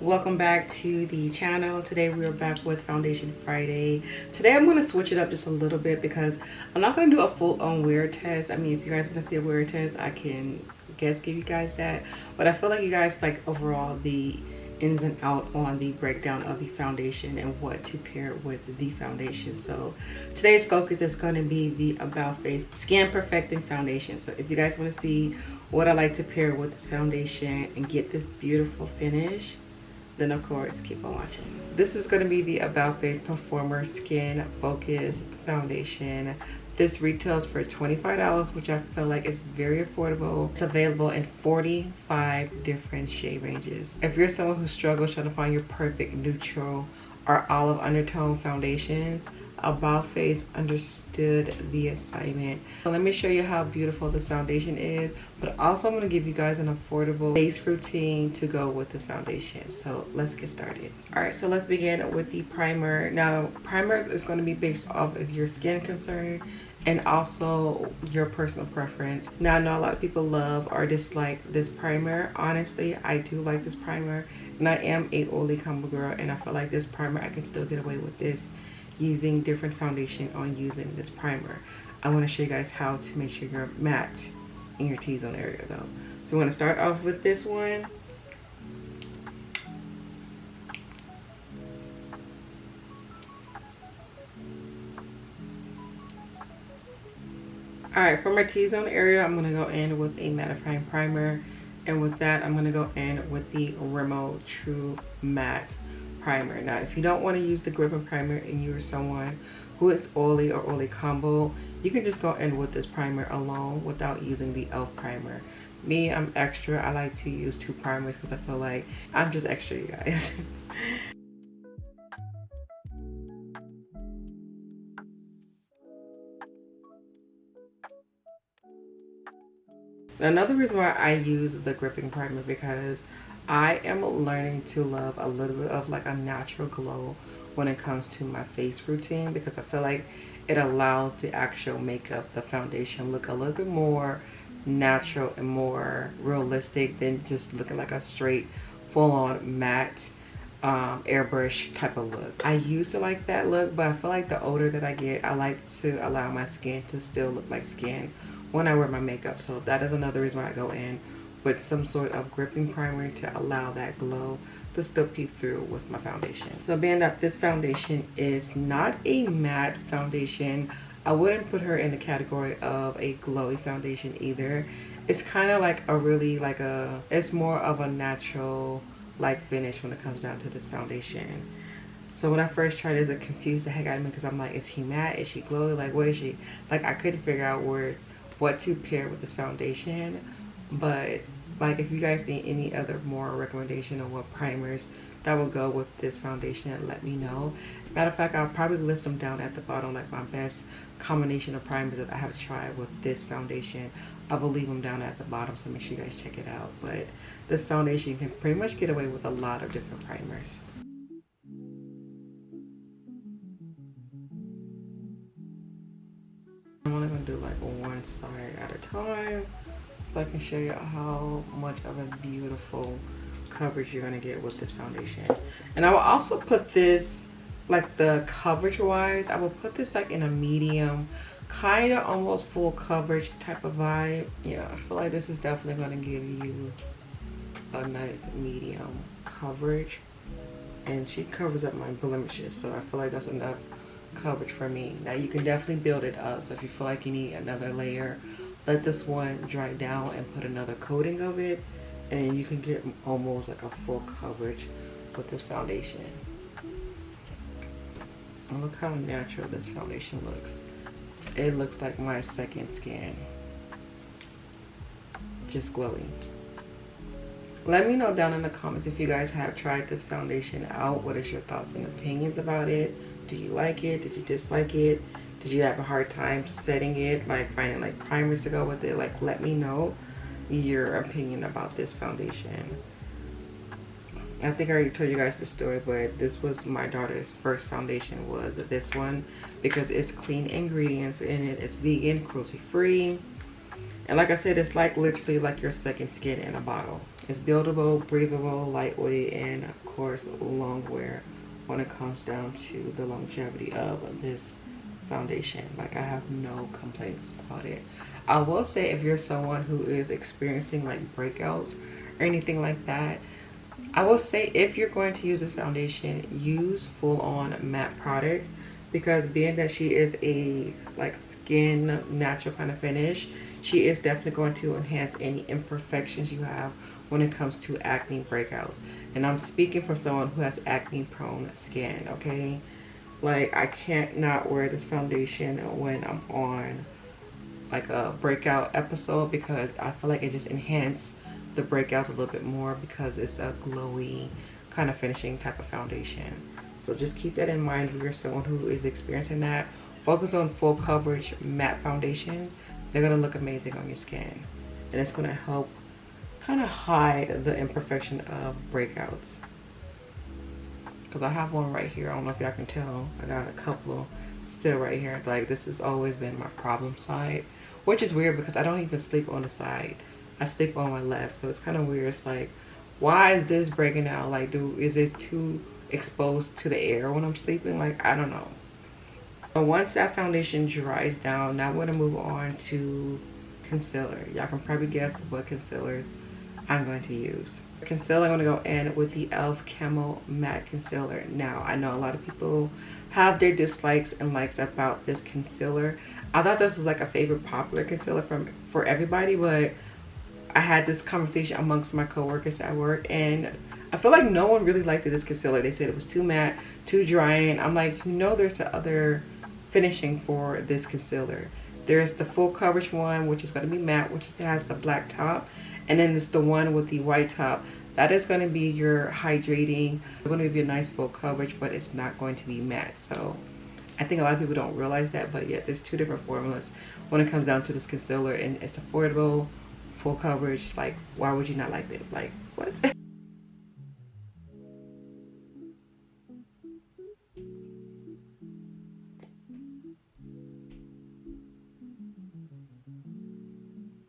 Welcome back to the channel. Today we are back with Foundation Friday. Today I'm going to switch it up just a little bit because I'm not going to do a full-on wear test. I mean, if you guys want to see a wear test, I can give you guys that. But I feel like you guys like overall the ins and out on the breakdown of the foundation and what to pair with the foundation. So today's focus is going to be the About Face Skin Perfecting Foundation. So if you guys want to see what I like to pair with this foundation and get this beautiful finish, then of course keep on watching. This is going to be the About Face Performer Skin Focus Foundation. This retails for $25, which I feel like is very affordable. It's available in 45 different shade ranges. If you're someone who struggles trying to find your perfect neutral or olive undertone foundations, About Face understood the assignment. So let me show you how beautiful this foundation is, but also I'm going to give you guys an affordable face routine to go with this foundation. So let's get started. Alright, so let's begin with the primer. Now, primer is going to be based off of your skin concern and also your personal preference. Now, I know a lot of people love or dislike this primer. Honestly, I do like this primer, and I am a oily combo girl, and I feel like this primer, I can still get away with this using different foundation on using this primer. I want to show you guys how to make sure you're matte in your T-zone area though. So we're going to start off with this one. Alright, for my T-zone area, I'm going to go in with a mattifying primer. And with that, I'm going to go in with the Rimmel True Matte Primer. Now, if you don't want to use the gripping primer and you're someone who is oily or oily combo, you can just go in with this primer alone without using the e.l.f. primer. Me, I'm extra. I like to use two primers because I feel like I'm just extra, you guys. Another reason why I use the gripping primer because I am learning to love a little bit of like a natural glow when it comes to my face routine, because I feel like it allows the actual makeup, the foundation, look a little bit more natural and more realistic than just looking like a straight full-on matte airbrush type of look. I used to like that look, but I feel like the older that I get, I like to allow my skin to still look like skin when I wear my makeup. So that is another reason why I go in with some sort of gripping primer to allow that glow to still peek through with my foundation. So being that this foundation is not a matte foundation, I wouldn't put her in the category of a glowy foundation either. It's kind of like a really like a, it's more of a natural like finish when it comes down to this foundation. So when I first tried it, it confused the heck out of me because I'm like, is she matte? Is she glowy? Like, what is she? Like, I couldn't figure out what to pair with this foundation. But like, if you guys need any other more recommendation on what primers that will go with this foundation, let me know. Matter of fact, I'll probably list them down at the bottom, like my best combination of primers that I have tried with this foundation. I will leave them down at the bottom, so make sure you guys check it out. But this foundation can pretty much get away with a lot of different primers. I'm only going to do like one side at a time so I can show you how much of a beautiful coverage you're going to get with this foundation. And I will also put this, like the coverage wise, I will put this like in a medium, kind of almost full coverage type of vibe. Yeah, I feel like this is definitely going to give you a nice medium coverage. And she covers up my blemishes, so I feel like that's enough coverage for me. Now you can definitely build it up, so if you feel like you need another layer, let this one dry down and put another coating of it, and you can get almost like a full coverage with this foundation. And look how natural this foundation looks. It looks like my second skin, just glowing. Let me know down in the comments if you guys have tried this foundation out. What is your thoughts and opinions about it? Do you like it? Did you dislike it? Did you have a hard time setting it, like finding like primers to go with it? Like, let me know your opinion about this foundation. I think I already told you guys the story, but this was my daughter's first foundation, was this one, because it's clean ingredients in it. It's vegan, cruelty free, And like I said, it's like literally like your second skin in a bottle. It's buildable, breathable, lightweight, and of course long wear when it comes down to the longevity of this foundation. Like, I have no complaints about it. I will say, if you're someone who is experiencing like breakouts or anything like that, I will say if you're going to use this foundation, use full on matte product, because being that she is a like skin natural kind of finish, she is definitely going to enhance any imperfections you have when it comes to acne breakouts. And I'm speaking from someone who has acne prone skin, okay? Like, I can't not wear this foundation when I'm on like a breakout episode, because I feel like it just enhances the breakouts a little bit more, because it's a glowy kind of finishing type of foundation. So just keep that in mind if you're someone who is experiencing that. Focus on full coverage matte foundation. They're going to look amazing on your skin, and it's going to help kind of hide the imperfection of breakouts. Because I have one right here. I don't know if y'all can tell. I got a couple still right here. Like, this has always been my problem side, which is weird because I don't even sleep on the side. I sleep on my left, so it's kind of weird. It's like, why is this breaking out? Like, is it too exposed to the air when I'm sleeping? Like, I don't know. But once that foundation dries down, now I'm going to move on to concealer. Y'all can probably guess what concealers I'm going to use. For concealer, I'm going to go in with the e.l.f. Camo Matte Concealer. Now, I know a lot of people have their dislikes and likes about this concealer. I thought this was like a favorite popular concealer for everybody, but I had this conversation amongst my coworkers at work, and I feel like no one really liked this concealer. They said it was too matte, too dry, and I'm like, you know, there's the other finishing for this concealer. There's the full coverage one, which is going to be matte, which has the black top, and then there's the one with the white top. That is going to be your hydrating. It's going to give you a nice full coverage, but it's not going to be matte. So I think a lot of people don't realize that, but yeah, there's two different formulas when it comes down to this concealer, and it's affordable, full coverage. Like, why would you not like this? Like, what?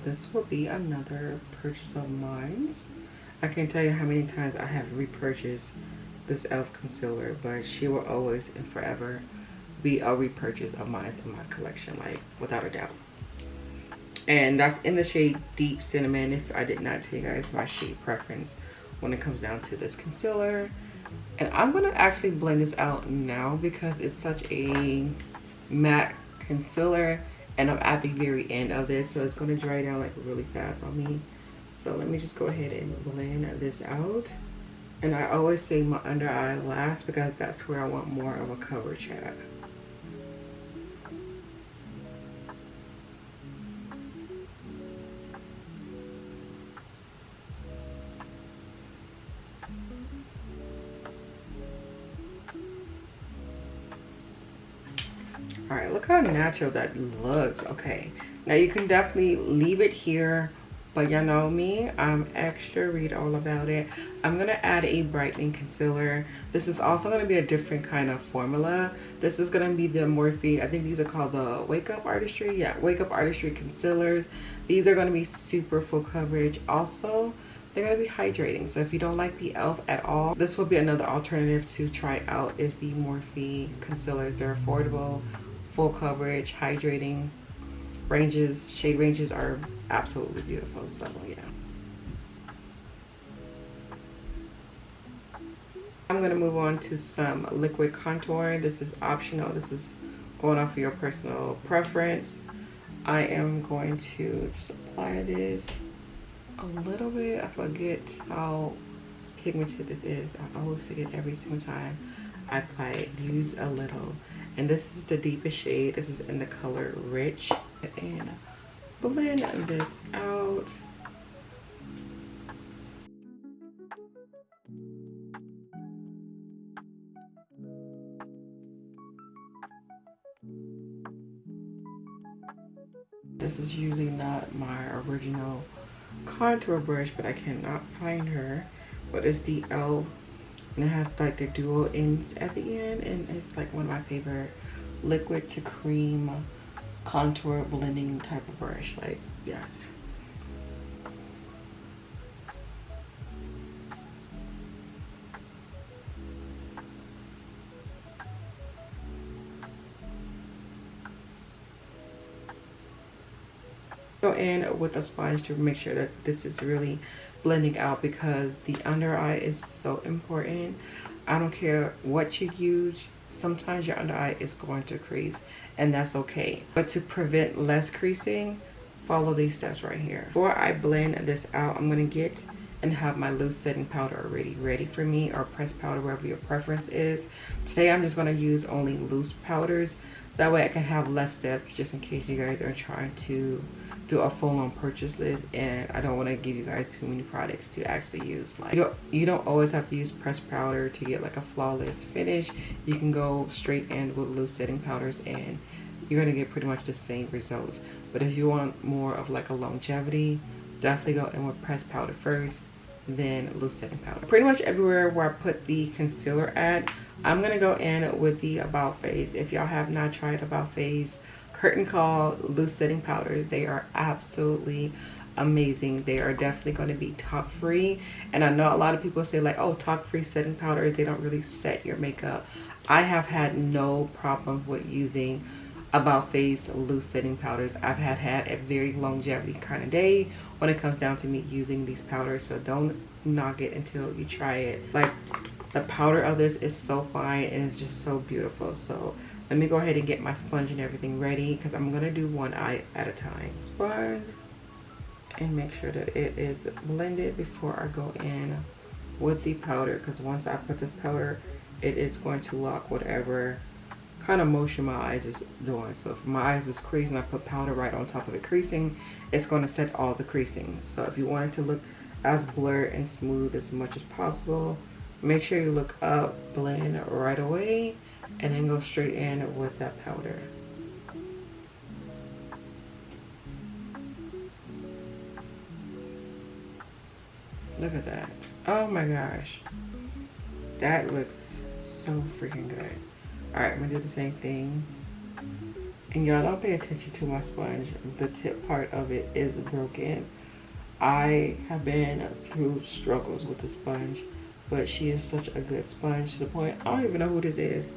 This will be another purchase of mine. I can't tell you how many times I have repurchased this e.l.f. concealer, but she will always and forever be a repurchase of mine in my collection, like, without a doubt. And that's in the shade Deep Cinnamon, if I did not tell you guys my shade preference when it comes down to this concealer. And I'm going to actually blend this out now because it's such a matte concealer, and I'm at the very end of this, so it's going to dry down like really fast on me. So let me just go ahead and blend this out. And I always say my under eye last because that's where I want more of a coverage at. Alright, look how natural that looks. Okay, now you can definitely leave it here, but y'all know me, I'm extra, read all about it. I'm going to add a brightening concealer. This is also going to be a different kind of formula. This is going to be the Morphe, I think these are called the Wake Up Artistry. Yeah, Wake Up Artistry concealers. These are going to be super full coverage. Also, they're going to be hydrating. So if you don't like the e.l.f. at all, this will be another alternative to try out, is the Morphe concealers. They're affordable, full coverage, hydrating. Shade ranges are absolutely beautiful. So yeah, I'm going to move on to some liquid contour. This is optional. This is going off of your personal preference. I am going to just apply this a little bit. I forget how pigmented this is. I always forget every single time I apply it. Use a little. And this is the deepest shade. This is in the color Rich. And blend this out. This is usually not my original contour brush, but I cannot find her. But it's the e.l.f. and it has like the dual ends at the end, and it's like one of my favorite liquid to cream contour blending type of brush. Like, yes. Go in with a sponge to make sure that this is really blending out, because the under eye is so important. I don't care what you use, sometimes your under eye is going to crease, and that's okay. But to prevent less creasing, follow these steps right here. Before I blend this out, I'm going to get and have my loose setting powder already ready for me, or pressed powder, wherever your preference is. Today I'm just going to use only loose powders. That way I can have less steps, just in case you guys are trying to do a full-on purchase list, and I don't want to give you guys too many products to actually use. Like, you don't always have to use pressed powder to get like a flawless finish. You can go straight in with loose setting powders and you're gonna get pretty much the same results. But if you want more of like a longevity, definitely go in with pressed powder first, then loose setting powder. Pretty much everywhere where I put the concealer at, I'm gonna go in with the About Face. If y'all have not tried About Face curtain call loose setting powders, they are absolutely amazing. They are definitely going to be talc free, and I know a lot of people say like, oh, talc free setting powders, they don't really set your makeup. I have had no problem with using About Face loose setting powders. I've had a very longevity kind of day when it comes down to me using these powders, so don't knock it until you try it. Like, the powder of this is so fine and it's just so beautiful. So let me go ahead and get my sponge and everything ready, because I'm going to do one eye at a time. Sponge, and make sure that it is blended before I go in with the powder, because once I put this powder, it is going to lock whatever kind of motion my eyes is doing. So if my eyes is creasing, I put powder right on top of the creasing, it's going to set all the creasing. So if you want it to look as blurred and smooth as much as possible, make sure you look up, blend right away, and then go straight in with that powder. Look at that. Oh my gosh. That looks so freaking good. Alright, I'm gonna do the same thing. And y'all don't pay attention to my sponge. The tip part of it is broken. I have been through struggles with the sponge, but she is such a good sponge to the point I don't even know who this is.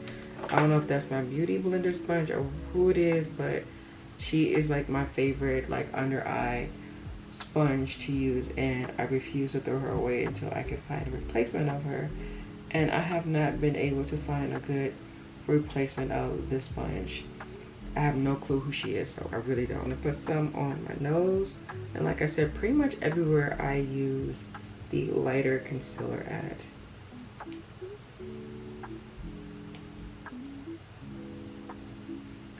I don't know if that's my beauty blender sponge or who it is, but she is like my favorite like under eye sponge to use, and I refuse to throw her away until I can find a replacement of her. And I have not been able to find a good replacement of this sponge. I have no clue who she is, so I really don't. I'm gonna put some on my nose, and like I said, pretty much everywhere I use the lighter concealer at.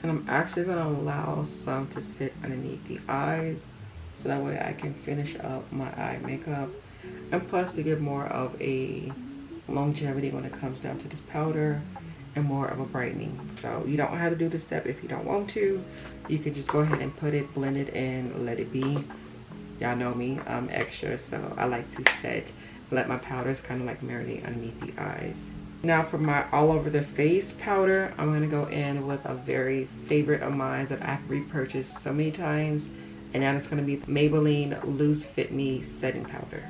And I'm actually gonna allow some to sit underneath the eyes, so that way I can finish up my eye makeup, and plus to give more of a longevity when it comes down to this powder, and more of a brightening. So you don't have to do this step if you don't want to. You can just go ahead and put it, blend it, and let it be. Y'all know me, I'm extra, so I like to let my powders kind of like marinate underneath the eyes. Now for my all over the face powder, I'm gonna go in with a very favorite of mine that I've repurchased so many times, and that is gonna be the Maybelline Loose Fit Me setting powder.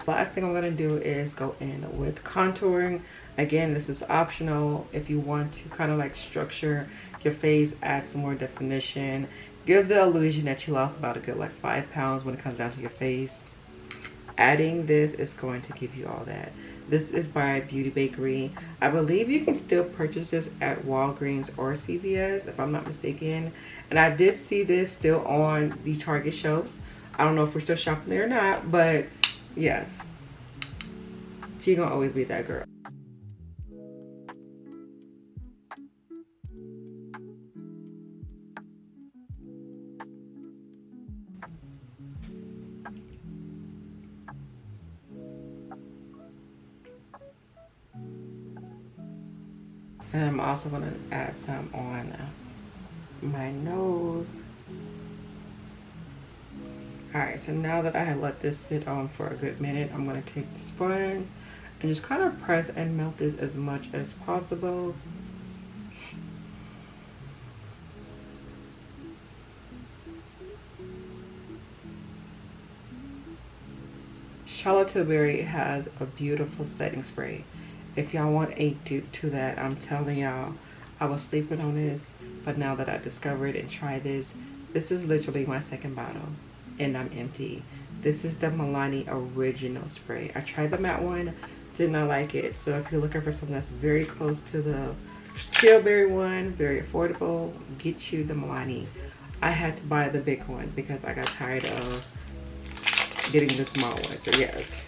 Last thing I'm going to do is go in with contouring. Again, this is optional. If you want to kind of like structure your face, add some more definition, give the illusion that you lost about a good like 5 pounds when it comes down to your face, adding this is going to give you all that. This is by Beauty Bakery. I believe you can still purchase this at Walgreens or CVS if I'm not mistaken. And I did see this still on the Target shelves. I don't know if we're still shopping there or not, but yes, she gonna always be that girl. And I'm also gonna add some on my nose. Alright, so now that I have let this sit on for a good minute, I'm gonna take the sponge And just kind of press and melt this as much as possible. Charlotte Tilbury has a beautiful setting spray. If y'all want a dupe to that, I'm telling y'all, I was sleeping on this, but now that I discovered and tried this, this is literally my second bottle, and I'm empty. This is the Milani Original Spray. I tried the matte one, did not like it. So if you're looking for something that's very close to the Tilbury one, very affordable, get you the Milani. I had to buy the big one because I got tired of getting the small one. So yes,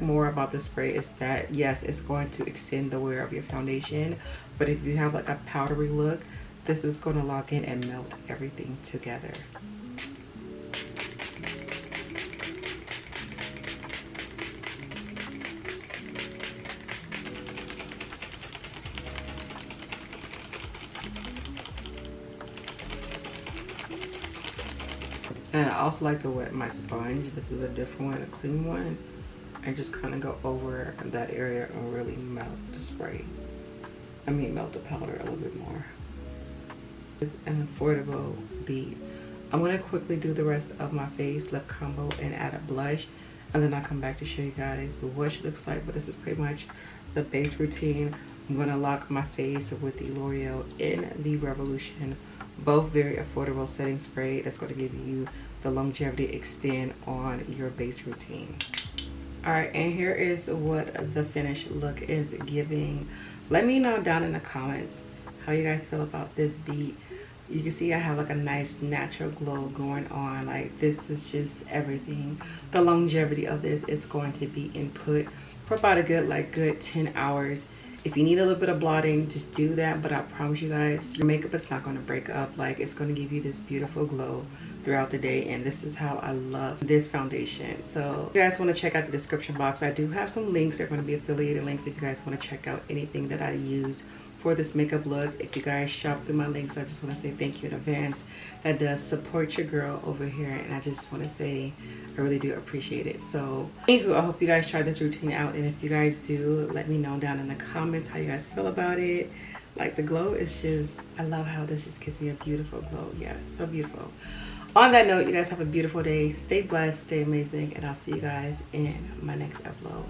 more about the spray is that yes, it's going to extend the wear of your foundation, but if you have like a powdery look, this is going to lock in and melt everything together. And I also like to wet my sponge. This is a different one, a clean one, and just kind of go over that area and really melt the spray. I mean, melt the powder a little bit more. It's an affordable bead. I'm gonna quickly do the rest of my face, lip combo, and add a blush, and then I'll come back to show you guys what she looks like. But this is pretty much the base routine. I'm gonna lock my face with the L'Oreal in the Revolution. Both very affordable setting spray that's going to give you the longevity extend on your base routine. Alright, and here is what the finished look is giving. Let me know down in the comments how you guys feel about this bead. You can see I have like a nice natural glow going on. Like, this is just everything. The longevity of this is going to be input for about a good 10 hours. If you need a little bit of blotting, just do that. But I promise you guys, your makeup is not going to break up. Like, it's going to give you this beautiful glow throughout the day. And this is how I love this foundation. So if you guys want to check out the description box, I do have some links. They're going to be affiliated links if you guys want to check out anything that I use for this makeup look. If you guys shop through my links, I just want to say thank you in advance. That does support your girl over here, and I just want to say I really do appreciate it. So anywho, I hope you guys try this routine out, and if you guys do, let me know down in the comments how you guys feel about it. Like, the glow is just, I love how this just gives me a beautiful glow. Yeah, so beautiful. On that note, you guys have a beautiful day. Stay blessed, stay amazing, and I'll see you guys in my next upload.